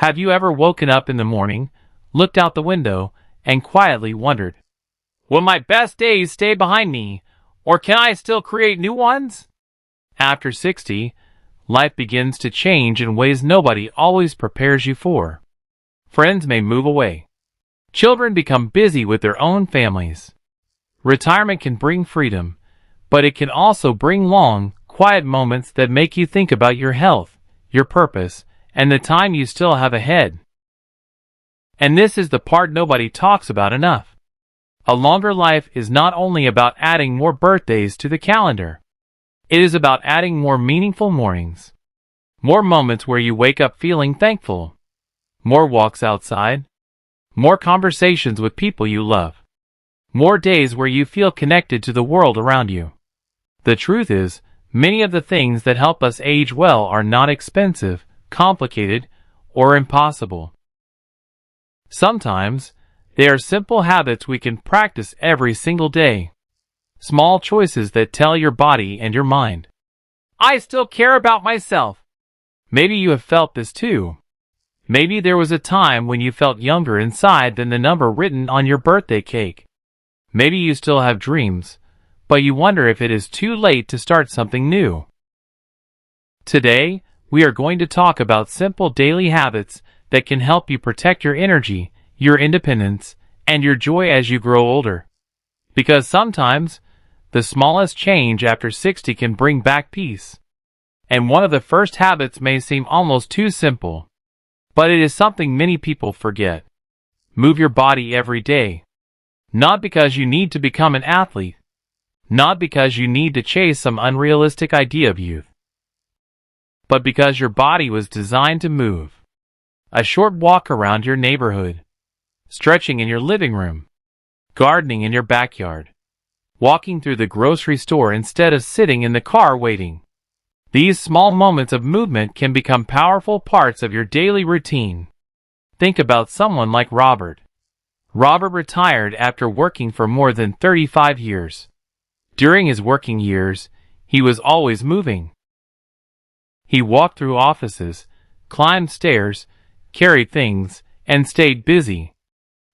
Have you ever woken up in the morning, looked out the window, and quietly wondered, will my best days stay behind me, or can I still create new ones? After 60, life begins to change in ways nobody always prepares you for. Friends may move away. Children become busy with their own families. Retirement can bring freedom, but it can also bring long, quiet moments that make you think about your health, your purpose, and the time you still have ahead. And this is the part nobody talks about enough. A longer life is not only about adding more birthdays to the calendar. It is about adding more meaningful mornings. More moments where you wake up feeling thankful. More walks outside. More conversations with people you love. More days where you feel connected to the world around you. The truth is, many of the things that help us age well are not expensive, complicated, or impossible. Sometimes, they are simple habits we can practice every single day. Small choices that tell your body and your mind, I still care about myself. Maybe you have felt this too. Maybe there was a time when you felt younger inside than the number written on your birthday cake. Maybe you still have dreams, but you wonder if it is too late to start something new. Today, we are going to talk about simple daily habits that can help you protect your energy, your independence, and your joy as you grow older. Because sometimes, the smallest change after 60 can bring back peace. And one of the first habits may seem almost too simple, but it is something many people forget. Move your body every day. Not because you need to become an athlete. Not because you need to chase some unrealistic idea of youth. But because your body was designed to move. A short walk around your neighborhood. Stretching in your living room. Gardening in your backyard. Walking through the grocery store instead of sitting in the car waiting. These small moments of movement can become powerful parts of your daily routine. Think about someone like Robert. Robert retired after working for more than 35 years. During his working years, he was always moving. He walked through offices, climbed stairs, carried things, and stayed busy.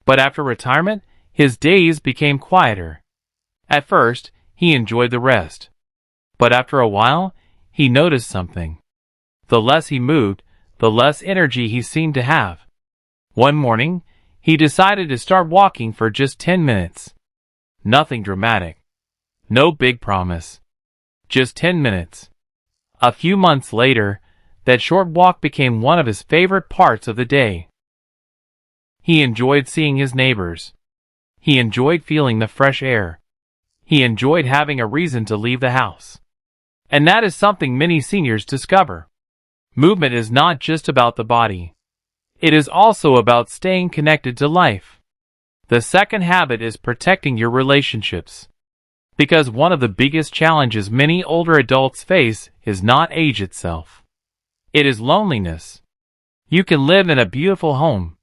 But after retirement, his days became quieter. At first, he enjoyed the rest. But after a while, he noticed something. The less he moved, the less energy he seemed to have. One morning, he decided to start walking for just 10 minutes. Nothing dramatic. No big promise. Just 10 minutes. A few months later, that short walk became one of his favorite parts of the day. He enjoyed seeing his neighbors. He enjoyed feeling the fresh air. He enjoyed having a reason to leave the house. And that is something many seniors discover. Movement is not just about the body. It is also about staying connected to life. The second habit is protecting your relationships. Because one of the biggest challenges many older adults face is not age itself. It is loneliness. You can live in a beautiful home.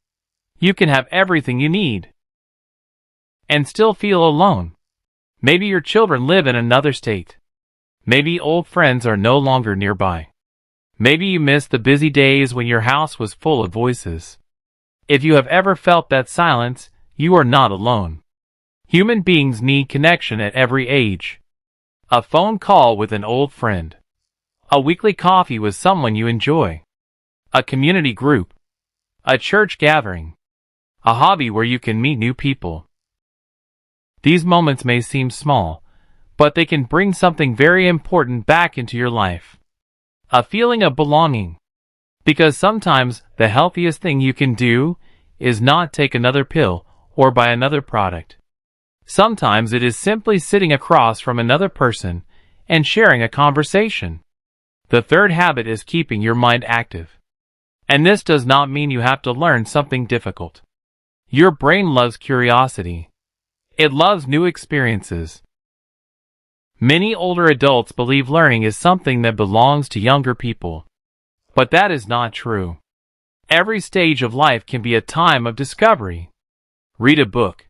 You can have everything you need. And still feel alone. Maybe your children live in another state. Maybe old friends are no longer nearby. Maybe you miss the busy days when your house was full of voices. If you have ever felt that silence, you are not alone. Human beings need connection at every age. A phone call with an old friend. A weekly coffee with someone you enjoy. A community group. A church gathering. A hobby where you can meet new people. These moments may seem small, but they can bring something very important back into your life. A feeling of belonging. Because sometimes the healthiest thing you can do is not take another pill or buy another product. Sometimes it is simply sitting across from another person and sharing a conversation. The third habit is keeping your mind active. And this does not mean you have to learn something difficult. Your brain loves curiosity. It loves new experiences. Many older adults believe learning is something that belongs to younger people. But that is not true. Every stage of life can be a time of discovery. Read a book.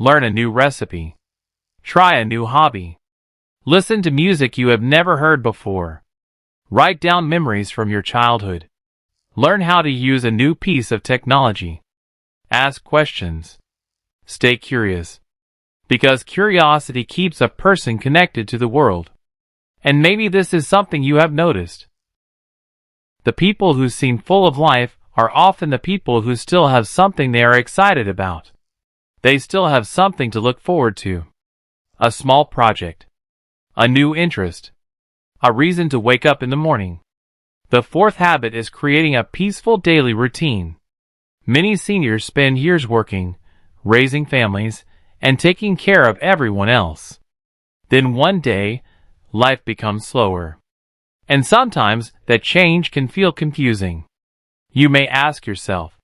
Learn a new recipe. Try a new hobby. Listen to music you have never heard before. Write down memories from your childhood. Learn how to use a new piece of technology. Ask questions. Stay curious. Because curiosity keeps a person connected to the world. And maybe this is something you have noticed. The people who seem full of life are often the people who still have something they are excited about. They still have something to look forward to. A small project. A new interest. A reason to wake up in the morning. The fourth habit is creating a peaceful daily routine. Many seniors spend years working, raising families, and taking care of everyone else. Then one day, life becomes slower. And sometimes that change can feel confusing. You may ask yourself,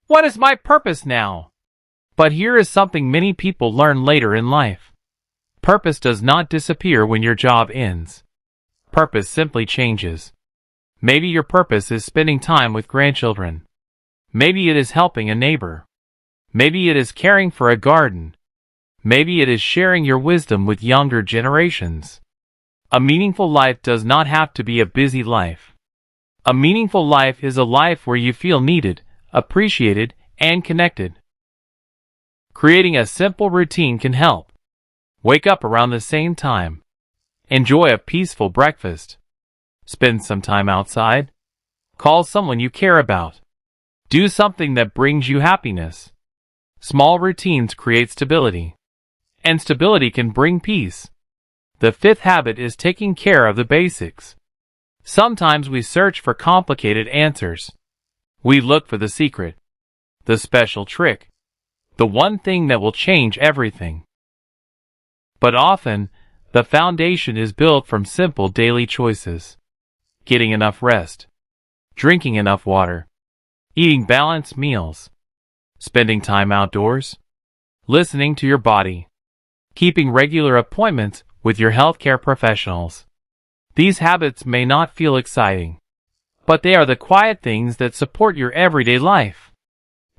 what is my purpose now? But here is something many people learn later in life. Purpose does not disappear when your job ends. Purpose simply changes. Maybe your purpose is spending time with grandchildren. Maybe it is helping a neighbor. Maybe it is caring for a garden. Maybe it is sharing your wisdom with younger generations. A meaningful life does not have to be a busy life. A meaningful life is a life where you feel needed, appreciated, and connected. Creating a simple routine can help. Wake up around the same time. Enjoy a peaceful breakfast. Spend some time outside. Call someone you care about. Do something that brings you happiness. Small routines create stability. And stability can bring peace. The fifth habit is taking care of the basics. Sometimes we search for complicated answers. We look for the secret, the special trick, the one thing that will change everything. But often, the foundation is built from simple daily choices. Getting enough rest, drinking enough water, eating balanced meals, spending time outdoors, listening to your body, keeping regular appointments with your healthcare professionals. These habits may not feel exciting, but they are the quiet things that support your everyday life.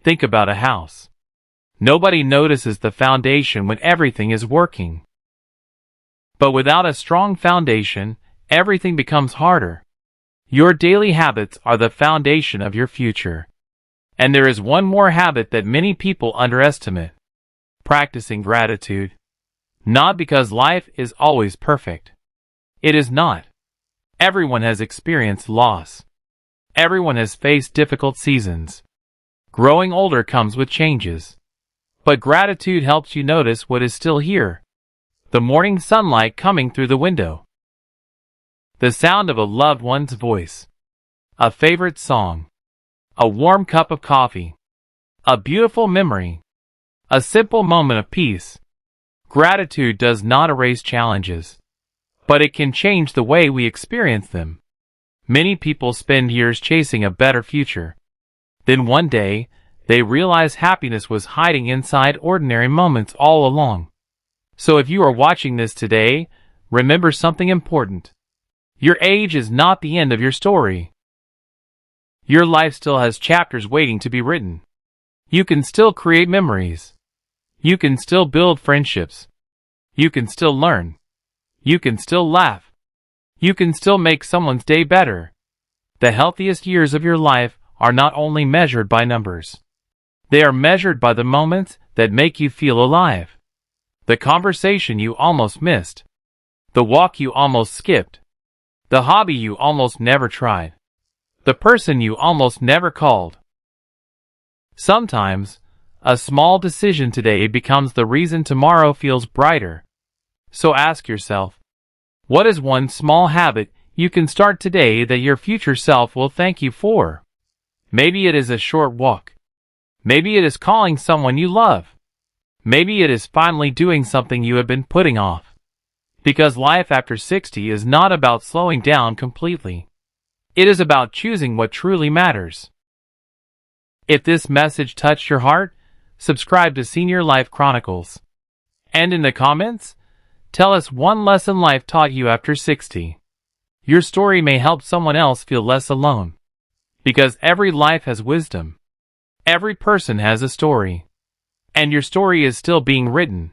Think about a house. Nobody notices the foundation when everything is working. But without a strong foundation, everything becomes harder. Your daily habits are the foundation of your future. And there is one more habit that many people underestimate. Practicing gratitude. Not because life is always perfect. It is not. Everyone has experienced loss. Everyone has faced difficult seasons. Growing older comes with changes. But gratitude helps you notice what is still here. The morning sunlight coming through the window. The sound of a loved one's voice. A favorite song. A warm cup of coffee. A beautiful memory. A simple moment of peace. Gratitude does not erase challenges, but it can change the way we experience them. Many people spend years chasing a better future. Then one day, they realize happiness was hiding inside ordinary moments all along. So if you are watching this today, remember something important. Your age is not the end of your story. Your life still has chapters waiting to be written. You can still create memories. You can still build friendships. You can still learn. You can still laugh. You can still make someone's day better. The healthiest years of your life are not only measured by numbers. They are measured by the moments that make you feel alive. The conversation you almost missed. The walk you almost skipped. The hobby you almost never tried. The person you almost never called. Sometimes, a small decision today becomes the reason tomorrow feels brighter. So ask yourself, what is one small habit you can start today that your future self will thank you for? Maybe it is a short walk. Maybe it is calling someone you love. Maybe it is finally doing something you have been putting off. Because life after 60 is not about slowing down completely. It is about choosing what truly matters. If this message touched your heart, subscribe to Senior Life Chronicles. And in the comments, tell us one lesson life taught you after 60. Your story may help someone else feel less alone. Because every life has wisdom. Every person has a story. And your story is still being written.